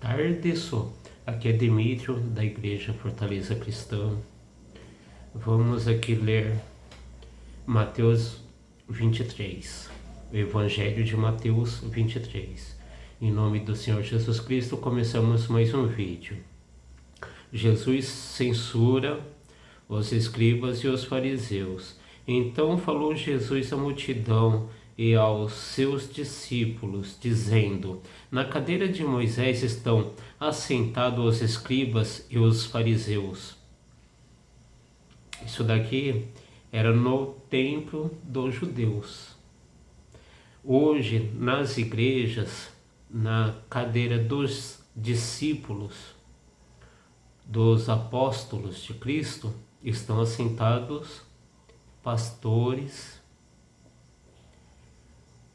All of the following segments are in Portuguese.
tarde, só. Aqui é Demétrio, da Igreja Fortaleza Cristã. Vamos aqui ler Mateus 23, o Evangelho de Mateus 23. Em nome do Senhor Jesus Cristo, começamos mais um vídeo. Jesus censura os escribas e os fariseus. Então falou Jesus à multidão e aos seus discípulos, dizendo: na cadeira de Moisés estão assentados os escribas e os fariseus. Isso daqui era no templo dos judeus. Hoje, nas igrejas, na cadeira dos discípulos, dos apóstolos de Cristo, estão assentados pastores,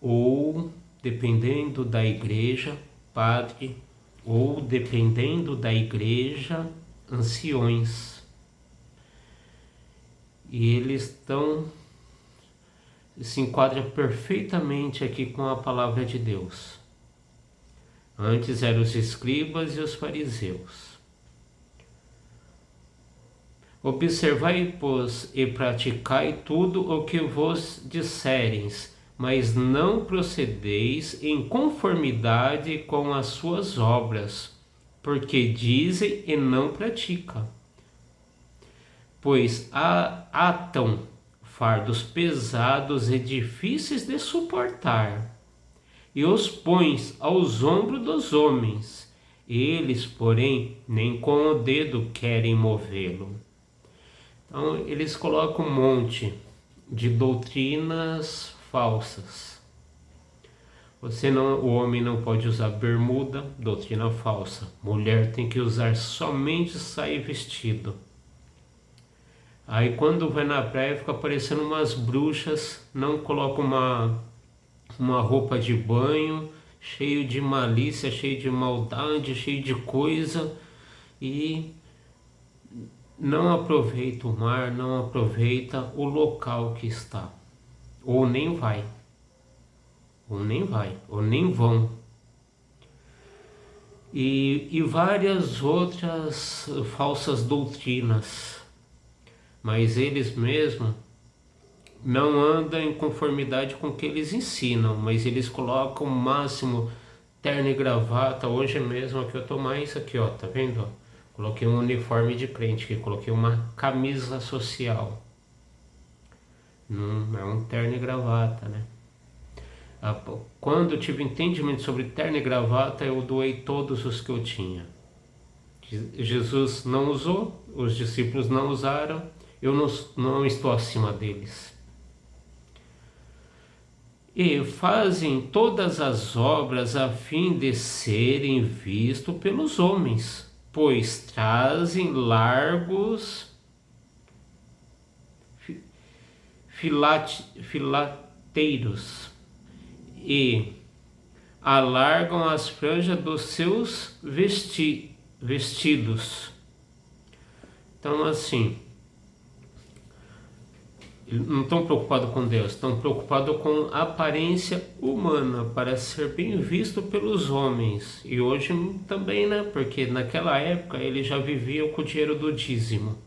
ou, dependendo da igreja, padre, ou, dependendo da igreja, anciões. E eles se enquadram perfeitamente aqui com a palavra de Deus. Antes eram os escribas e os fariseus. Observai, pois, e praticai tudo o que vos dissereis, mas não procedeis em conformidade com as suas obras, porque dizem e não praticam. Pois atam fardos pesados e difíceis de suportar, e os pões aos ombros dos homens. Eles, porém, nem com o dedo querem movê-lo. Então, eles colocam um monte de doutrinas falsas. O homem não pode usar bermuda, doutrina falsa. Mulher tem que usar somente saia e vestido. Aí quando vai na praia fica parecendo umas bruxas, não coloca uma roupa de banho, cheio de malícia, cheio de maldade, cheio de coisa, e não aproveita o mar, não aproveita o local que está. Ou nem vai, ou nem vão. E várias outras falsas doutrinas. Mas eles mesmos não andam em conformidade com o que eles ensinam, mas eles colocam o máximo terno e gravata. Hoje mesmo aqui eu tô mais aqui, ó, tá vendo? Coloquei um uniforme de crente, que coloquei uma camisa social. Não é um terno e gravata, né? Quando eu tive entendimento sobre terno e gravata, eu doei todos os que eu tinha. Jesus não usou, os discípulos não usaram, eu não estou acima deles. E fazem todas as obras a fim de serem vistos pelos homens, pois trazem largos filateiros e alargam as franjas dos seus vestidos. Então, assim, não estão preocupados com Deus, estão preocupados com a aparência humana, para ser bem visto pelos homens. E hoje também, né? Porque naquela época ele já vivia com o dinheiro do dízimo.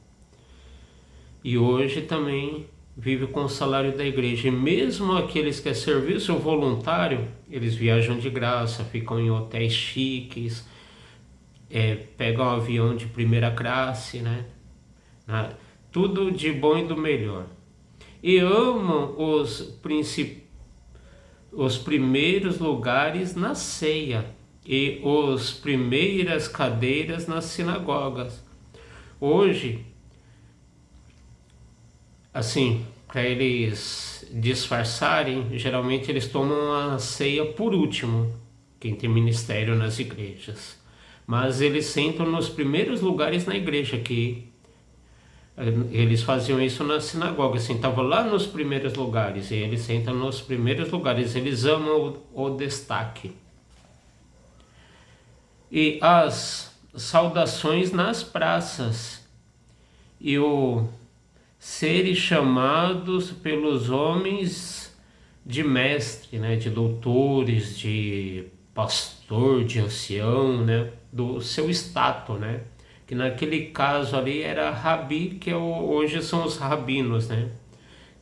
E hoje também vive com o salário da igreja. E mesmo aqueles que é serviço voluntário, eles viajam de graça, ficam em hotéis chiques, pegam um avião de primeira classe, né? Tudo de bom e do melhor. E amam os primeiros lugares na ceia e as primeiras cadeiras nas sinagogas. Hoje, assim, para eles disfarçarem, geralmente eles tomam a ceia por último, quem tem ministério nas igrejas. Mas eles sentam nos primeiros lugares na igreja, que eles faziam isso na sinagoga, sentavam lá nos primeiros lugares, e eles sentam nos primeiros lugares, eles amam o destaque. E as saudações nas praças, e o serem chamados pelos homens de mestre, né, de doutores, de pastor, de ancião, né? do seu status, né? Que naquele caso ali era rabi, que hoje são os rabinos, né?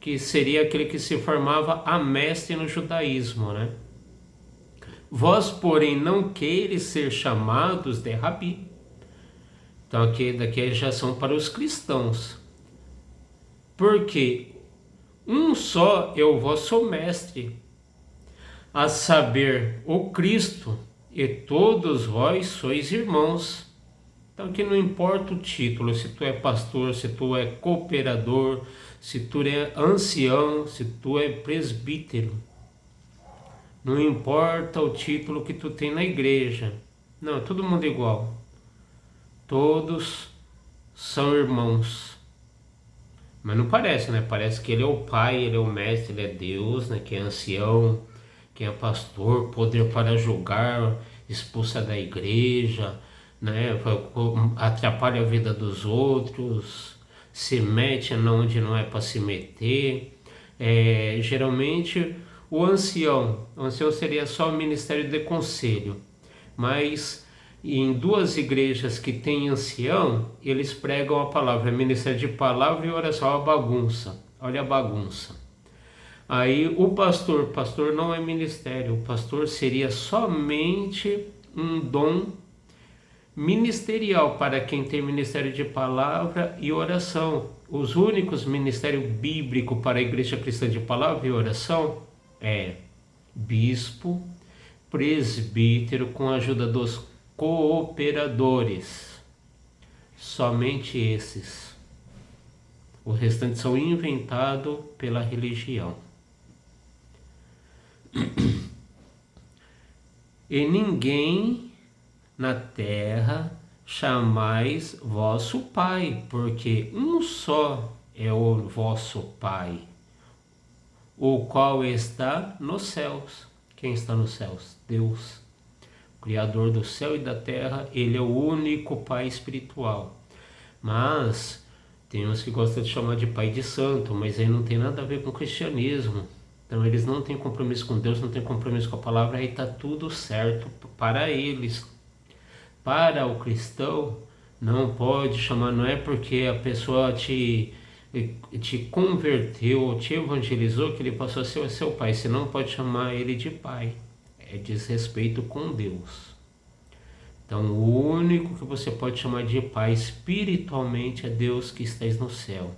Que seria aquele que se formava a mestre no judaísmo, né? Vós, porém, não queres ser chamados de rabi. Então aqui daqui já são para os cristãos. Porque um só é o vosso mestre, a saber, o Cristo, e todos vós sois irmãos. Então que não importa o título, se tu é pastor, se tu é cooperador, se tu é ancião, se tu é presbítero. Não importa o título que tu tem na igreja. Não, é todo mundo igual. Todos são irmãos. Mas não parece, né? Parece que ele é o pai, ele é o mestre, ele é Deus, né? Quem é ancião, quem é pastor, poder para julgar, expulsa da igreja, né? Atrapalha a vida dos outros, se mete onde não é para se meter. Geralmente o ancião seria só o ministério de conselho, mas em duas igrejas que tem ancião, eles pregam a palavra, ministério de palavra e oração, a bagunça, olha a bagunça. Aí o pastor não é ministério, o pastor seria somente um dom ministerial para quem tem ministério de palavra e oração. Os únicos ministérios bíblicos para a igreja cristã de palavra e oração é bispo, presbítero com a ajuda dos cooperadores. Somente esses. O restante são inventados pela religião. E ninguém na terra chamais vosso Pai, porque um só é o vosso Pai, o qual está nos céus. Quem está nos céus? Deus, Criador do céu e da terra. Ele é o único Pai espiritual. Mas tem uns que gostam de chamar de Pai de Santo, mas aí não tem nada a ver com o cristianismo. Então eles não têm compromisso com Deus, não têm compromisso com a palavra, aí está tudo certo para eles. Para o cristão, não pode chamar, não é porque a pessoa te converteu, te evangelizou, que ele passou a ser o seu pai. Você não pode chamar ele de pai. É desrespeito com Deus. Então, o único que você pode chamar de pai espiritualmente é Deus que estáis no céu.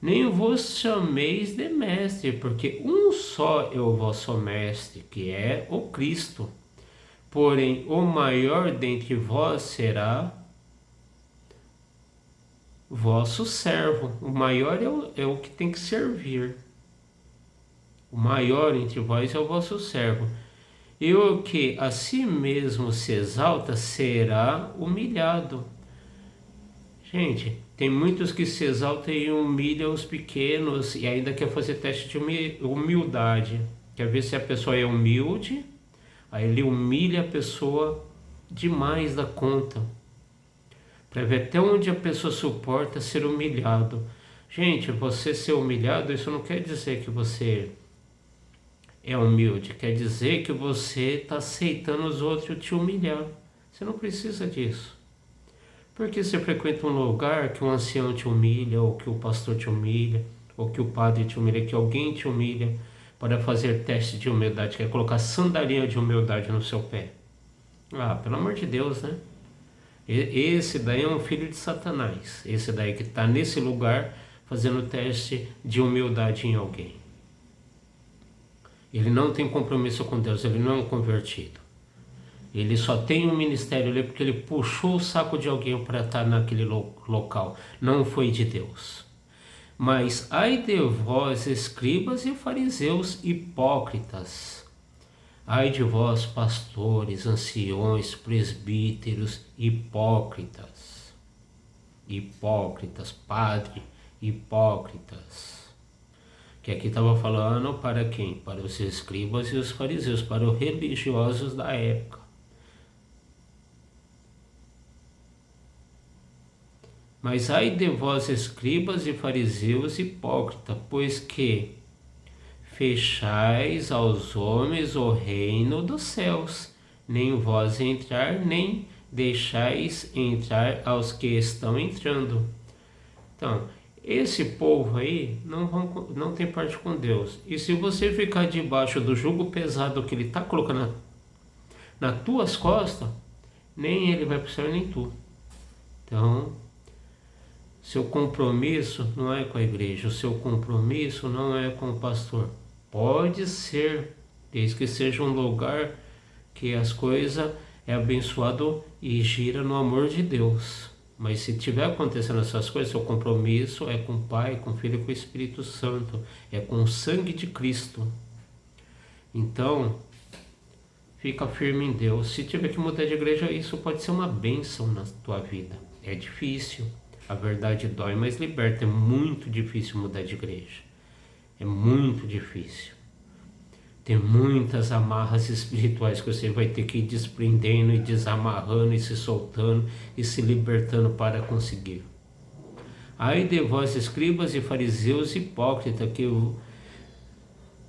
Nem vos chameis de mestre, porque um só é o vosso mestre, que é o Cristo. Porém, o maior dentre vós será vosso servo. O maior é o que tem que servir. O maior entre vós é o vosso servo. E o que a si mesmo se exalta será humilhado. Gente, tem muitos que se exaltam e humilham os pequenos e ainda quer fazer teste de humildade. Quer ver se a pessoa é humilde, aí ele humilha a pessoa demais da conta. Para ver até onde a pessoa suporta ser humilhado. Gente, você ser humilhado, isso não quer dizer que você é humilde. Quer dizer que você está aceitando os outros te humilhar. Você não precisa disso. Porque você frequenta um lugar que um ancião te humilha, ou que o pastor te humilha, ou que o padre te humilha, que alguém te humilha, para fazer teste de humildade, quer colocar sandalinha de humildade no seu pé. Ah, pelo amor de Deus, né? Esse daí é um filho de Satanás. Esse daí que está nesse lugar fazendo teste de humildade em alguém. Ele não tem compromisso com Deus, ele não é um convertido. Ele só tem um ministério ali porque ele puxou o saco de alguém para estar naquele local. Não foi de Deus. Mas ai de vós, escribas e fariseus hipócritas. Ai de vós, pastores, anciões, presbíteros, hipócritas. Hipócritas, padre, hipócritas. Que aqui estava falando para quem? Para os escribas e os fariseus, para os religiosos da época. Mas ai de vós, escribas e fariseus hipócritas, pois que fechais aos homens o reino dos céus, nem vós entrar, nem deixais entrar aos que estão entrando. Então, esse povo aí não tem parte com Deus. E se você ficar debaixo do jugo pesado que ele está colocando nas tuas costas, nem ele vai para o céu, nem tu. Então, seu compromisso não é com a igreja, o seu compromisso não é com o pastor. Pode ser, desde que seja um lugar que as coisas é abençoado e gira no amor de Deus. Mas se tiver acontecendo essas coisas, seu compromisso é com o Pai, com o Filho e com o Espírito Santo. É com o sangue de Cristo. Então, fica firme em Deus. Se tiver que mudar de igreja, isso pode ser uma bênção na tua vida. É difícil. A verdade dói, mas liberta. É muito difícil mudar de igreja. É muito difícil. Tem muitas amarras espirituais que você vai ter que ir desprendendo e desamarrando e se soltando e se libertando para conseguir. Ai de vós, escribas e fariseus hipócritas,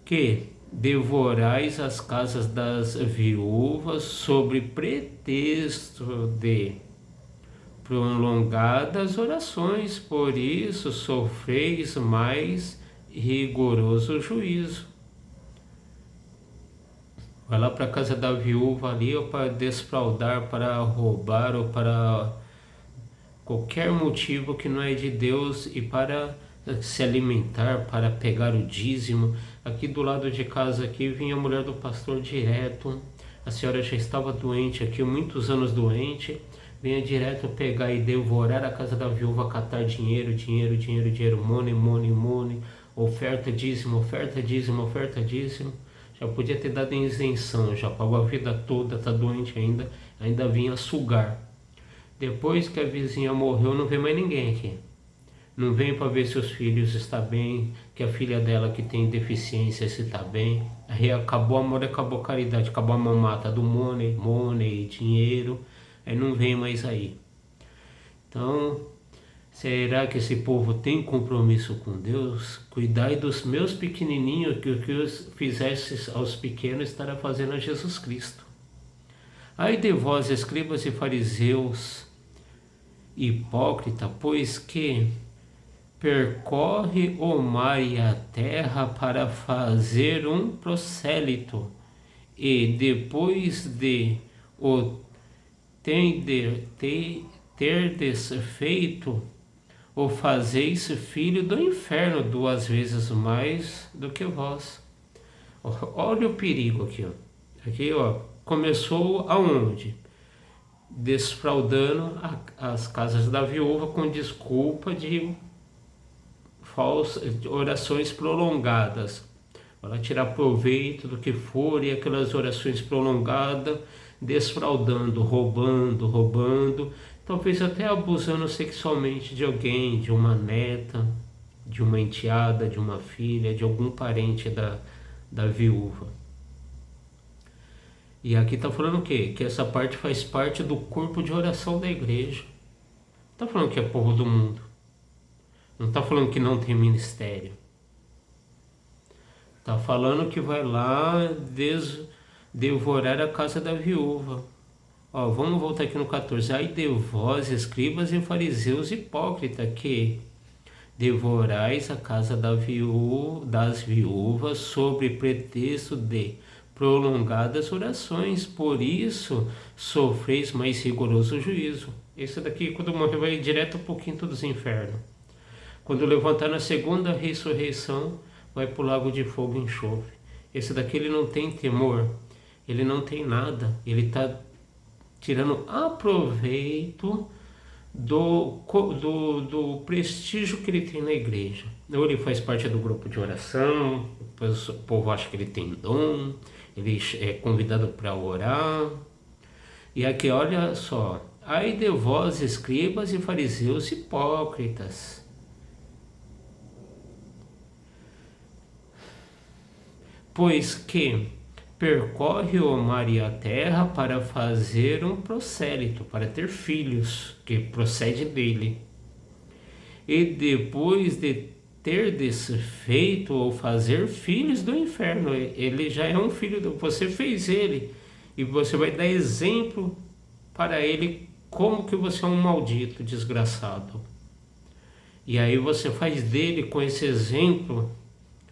que devorais as casas das viúvas sobre pretexto de prolongadas orações, por isso sofreis mais rigoroso juízo. Vai lá para a casa da viúva ali, ou para desfraudar, para roubar, ou para qualquer motivo que não é de Deus, e para se alimentar, para pegar o dízimo. Aqui do lado de casa aqui vinha a mulher do pastor direto. A senhora já estava doente aqui, muitos anos doente. Vinha direto pegar e devorar a casa da viúva, catar dinheiro, money, oferta, dízimo, oferta, dízimo, oferta, dízimo. Já podia ter dado em isenção, já pagou a vida toda, tá doente ainda vinha sugar. Depois que a vizinha morreu, não vem mais ninguém aqui. Não vem para ver se os filhos estão bem, que a filha dela que tem deficiência se está bem. Aí acabou o amor, acabou a caridade, acabou a mamata do money, dinheiro. Aí não vem mais aí. Então, será que esse povo tem compromisso com Deus? Cuidai dos meus pequenininhos, que o que os fizestes aos pequenos estará fazendo a Jesus Cristo. Ai de vós, escribas e fariseus, hipócrita, pois que percorre o mar e a terra para fazer um prosélito, e depois de o terdes feito, o fazeis filho do inferno 2 vezes mais do que vós. Olha o perigo aqui, ó. Aqui, ó, começou aonde? Desfraudando as casas da viúva com desculpa de falsas orações prolongadas. Para tirar proveito do que for, e aquelas orações prolongadas, desfraudando, roubando, talvez até abusando sexualmente de alguém, de uma neta, de uma enteada, de uma filha, de algum parente da viúva. E aqui está falando o quê? Que essa parte faz parte do corpo de oração da igreja. Não está falando que é povo do mundo. Não está falando que não tem ministério. Está falando que vai lá devorar a casa da viúva. Ó, vamos voltar aqui no 14. Ai de vós, escribas e fariseus hipócritas, que devorais a casa das viúvas sobre pretexto de prolongadas orações, por isso sofreis mais rigoroso juízo. Esse daqui, quando morrer, vai direto para o quinto dos infernos. Quando levantar na segunda ressurreição, vai para o lago de fogo e enxofre. Esse daqui, ele não tem temor, ele não tem nada, ele está tirando aproveito do prestígio que ele tem na igreja. Ou ele faz parte do grupo de oração, depois o povo acha que ele tem dom, ele é convidado para orar. E aqui, olha só, ai de vós, escribas e fariseus hipócritas, pois que percorre o mar e a terra para fazer um prosélito, para ter filhos, que procede dele. E depois de ter desfeito ou fazer filhos do inferno, ele já é um filho, você fez ele, e você vai dar exemplo para ele como que você é um maldito, desgraçado. E aí você faz dele, com esse exemplo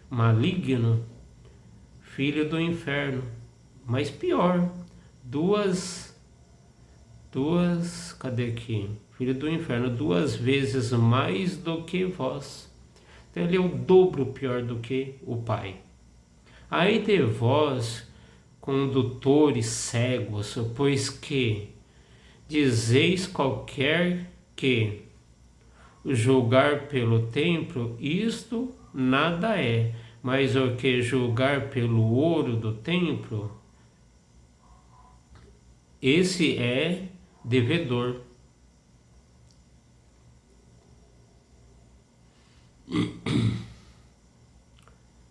maligno, filho do inferno. Mas pior, cadê aqui? Filho do inferno, 2 vezes mais do que vós. Então ele é o dobro pior do que o Pai. Ai de vós, condutores cegos, pois que dizeis qualquer que julgar pelo templo, isto nada é, mas o que julgar pelo ouro do templo, esse é devedor.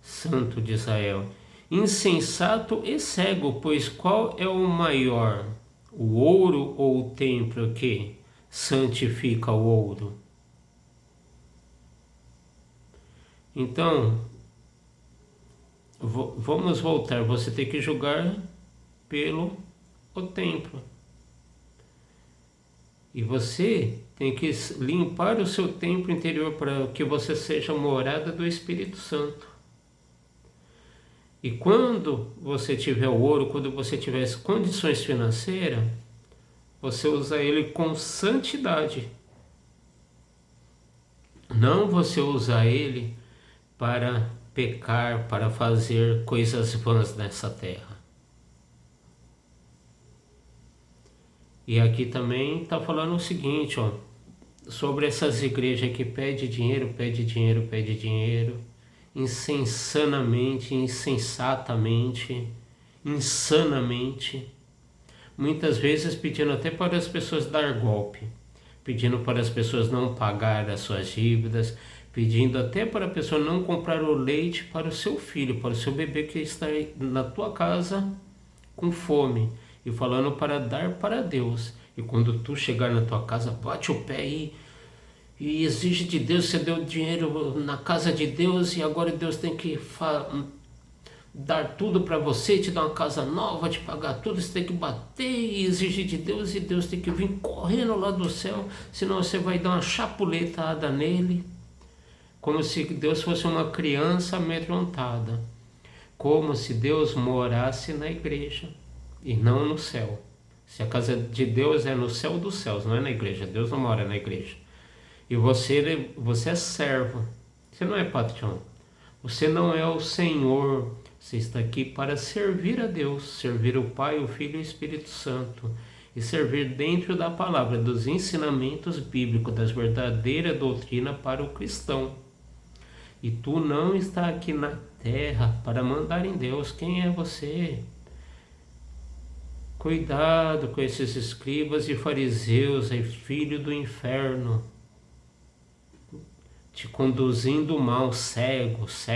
Santo de Israel, insensato e cego, pois qual é o maior, o ouro ou o templo que santifica o ouro? Então, vamos voltar, você tem que julgar pelo o templo. E você tem que limpar o seu templo interior para que você seja morada do Espírito Santo. E quando você tiver o ouro, quando você tiver as condições financeiras, você usa ele com santidade. Não você usar ele para pecar, para fazer coisas vãs nessa terra. E aqui também está falando o seguinte, ó, sobre essas igrejas que pede dinheiro, insensatamente, insanamente, muitas vezes pedindo até para as pessoas dar golpe, pedindo para as pessoas não pagar as suas dívidas, pedindo até para a pessoa não comprar o leite para o seu filho, para o seu bebê que está na tua casa com fome, e falando para dar para Deus. E quando tu chegar na tua casa, bate o pé e exige de Deus, você deu dinheiro na casa de Deus e agora Deus tem que dar tudo para você, te dar uma casa nova, te pagar tudo, você tem que bater e exigir de Deus, e Deus tem que vir correndo lá do céu, senão você vai dar uma chapuletada nele, como se Deus fosse uma criança amedrontada, como se Deus morasse na igreja e não no céu. Se a casa de Deus é no céu dos céus, não é na igreja, Deus não mora na igreja. E você é servo, você não é patrão, você não é o Senhor, você está aqui para servir a Deus, servir o Pai, o Filho e o Espírito Santo, e servir dentro da palavra, dos ensinamentos bíblicos, das verdadeiras doutrinas para o cristão. E tu não está aqui na terra para mandar em Deus. Quem é você? Cuidado com esses escribas e fariseus, é filho do inferno, te conduzindo mal, cegos,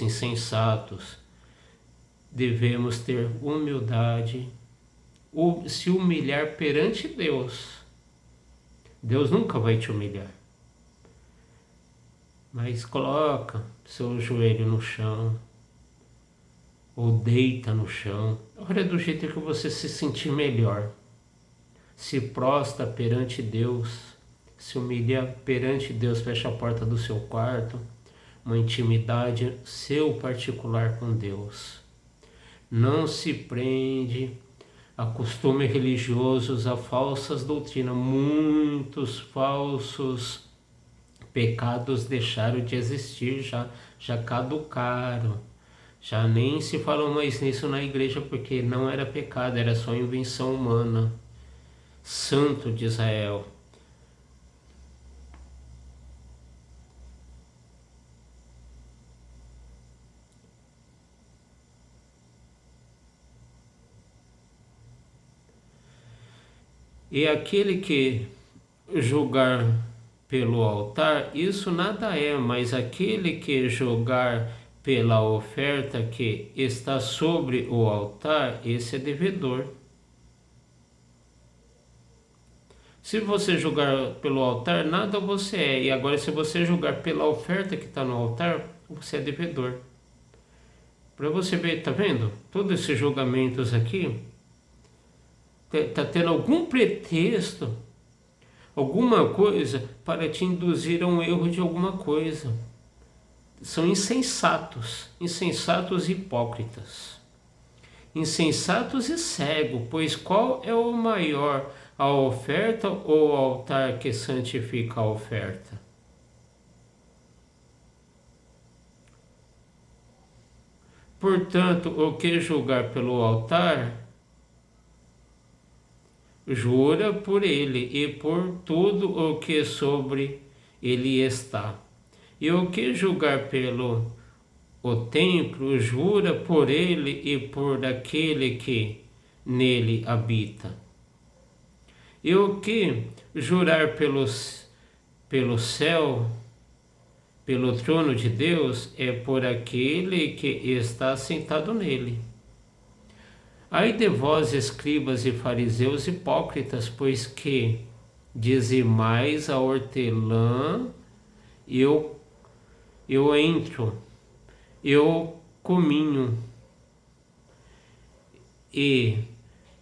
insensatos. Devemos ter humildade, se humilhar perante Deus. Deus nunca vai te humilhar. Mas coloca seu joelho no chão, ou deita no chão, ora do jeito que você se sentir melhor. Se prostra perante Deus, se humilha perante Deus, fecha a porta do seu quarto, uma intimidade seu particular com Deus. Não se prende a costumes religiosos, a falsas doutrinas. Muitos falsos pecados deixaram de existir, já caducaram. Já nem se falou mais nisso na igreja, porque não era pecado, era só invenção humana. Santo de Israel. E aquele que julgar pelo altar, isso nada é, mas aquele que julgar pela oferta que está sobre o altar, esse é devedor. Se você julgar pelo altar, nada você é. E agora, se você julgar pela oferta que está no altar, você é devedor. Para você ver, tá vendo? Todos esses julgamentos aqui está tendo algum pretexto, alguma coisa para te induzir a um erro de alguma coisa. São insensatos, insensatos e hipócritas. Insensatos e cego, pois qual é o maior, a oferta ou o altar que santifica a oferta? Portanto, o que julgar pelo altar, jura por ele e por tudo o que sobre ele está. E o que julgar pelo o templo, jura por ele e por aquele que nele habita. E o que jurar pelo céu, pelo trono de Deus, é por aquele que está sentado nele. Ai de vós, escribas e fariseus hipócritas, pois que dizimais a hortelã e eu entro, eu cominho, e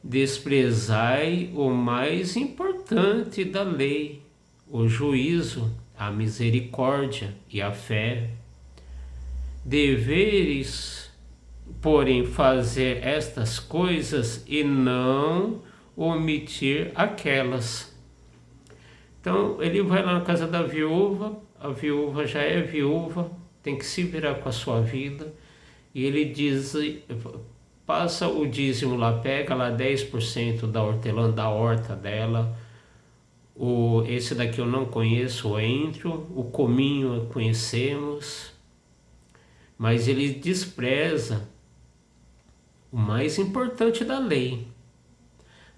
desprezai o mais importante da lei, o juízo, a misericórdia e a fé. Deveres, porém, fazer estas coisas e não omitir aquelas. Então ele vai lá na casa da viúva, a viúva já é viúva, tem que se virar com a sua vida, e ele diz, passa o dízimo lá, pega lá 10% da hortelã, da horta dela, esse daqui eu não conheço, o entro, o cominho conhecemos, mas ele despreza o mais importante da lei.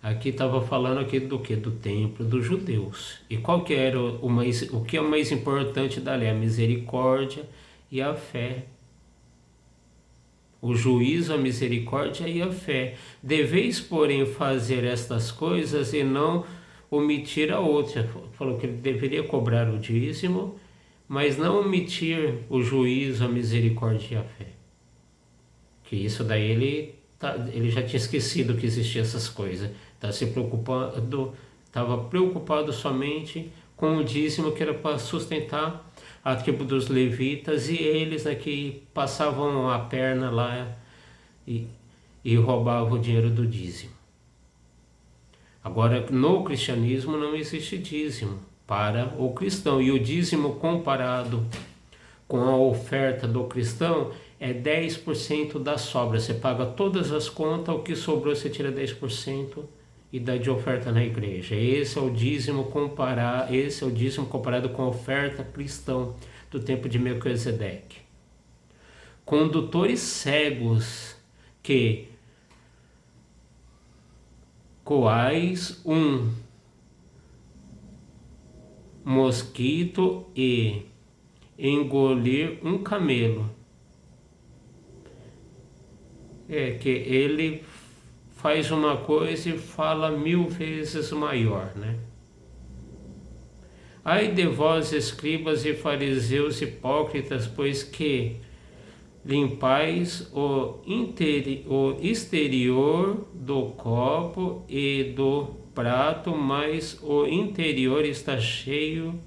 Aqui estava falando aqui do que? Do templo dos judeus. E qual que era o que é o mais importante da lei? A misericórdia e a fé. O juízo, a misericórdia e a fé. Deveis, porém, fazer estas coisas e não omitir a outra. Falou que ele deveria cobrar o dízimo, mas não omitir o juízo, a misericórdia e a fé. Que isso daí ele já tinha esquecido que existiam essas coisas. Estava preocupado somente com o dízimo, que era para sustentar a tribo dos levitas, e eles aqui passavam a perna lá e roubavam o dinheiro do dízimo. Agora, no cristianismo não existe dízimo para o cristão, e o dízimo comparado com a oferta do cristão é 10% da sobra. Você paga todas as contas, o que sobrou você tira 10% e dá de oferta na igreja. Esse é o dízimo comparado com a oferta cristã do tempo de Melquisedeque. Condutores cegos que coais um mosquito e engolir um camelo. É que ele faz uma coisa e fala 1000 vezes maior, né? Ai de vós, escribas e fariseus hipócritas, pois que limpais o exterior do copo e do prato, mas o interior está cheio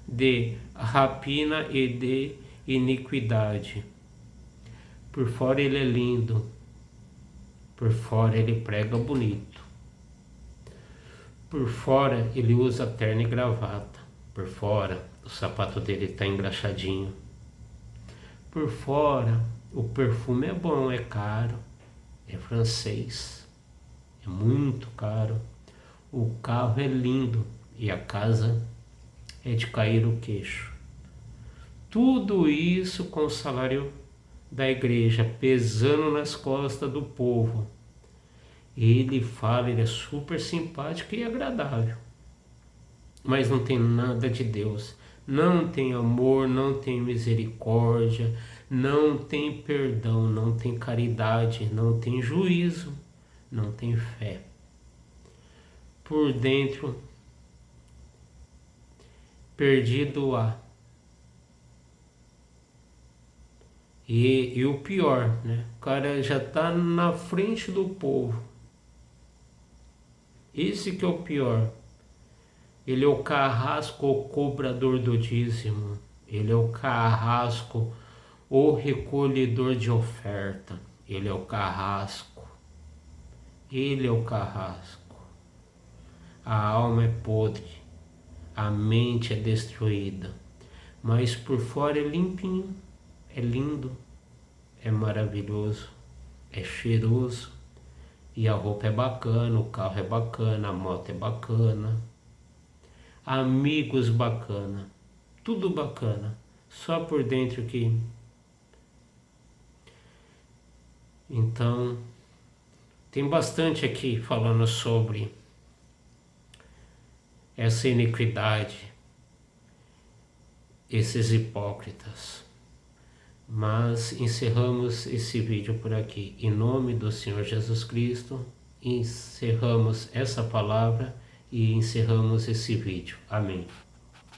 de rapina e de iniquidade. Por fora ele é lindo, por fora ele prega bonito, por fora ele usa terno e gravata, por fora o sapato dele está engraxadinho, por fora o perfume é bom, é caro, é francês, é muito caro, o carro é lindo e a casa é de cair o queixo. Tudo isso com o salário da igreja pesando nas costas do povo. Ele fala, ele é super simpático e agradável, mas não tem nada de Deus, não tem amor, não tem misericórdia, não tem perdão, não tem caridade, não tem juízo, não tem fé. Por dentro, perdido há. E o pior, né? O cara já está na frente do povo. Esse que é o pior. Ele é o carrasco, o cobrador do dízimo. Ele é o carrasco, o recolhedor de oferta. Ele é o carrasco. Ele é o carrasco. A alma é podre. A mente é destruída. Mas por fora é limpinho. É lindo. É maravilhoso. É cheiroso. E a roupa é bacana, o carro é bacana, a moto é bacana. Amigos bacana. Tudo bacana. Só por dentro que... Então, tem bastante aqui falando sobre essa iniquidade, esses hipócritas. Mas encerramos esse vídeo por aqui. Em nome do Senhor Jesus Cristo, encerramos essa palavra e encerramos esse vídeo. Amém.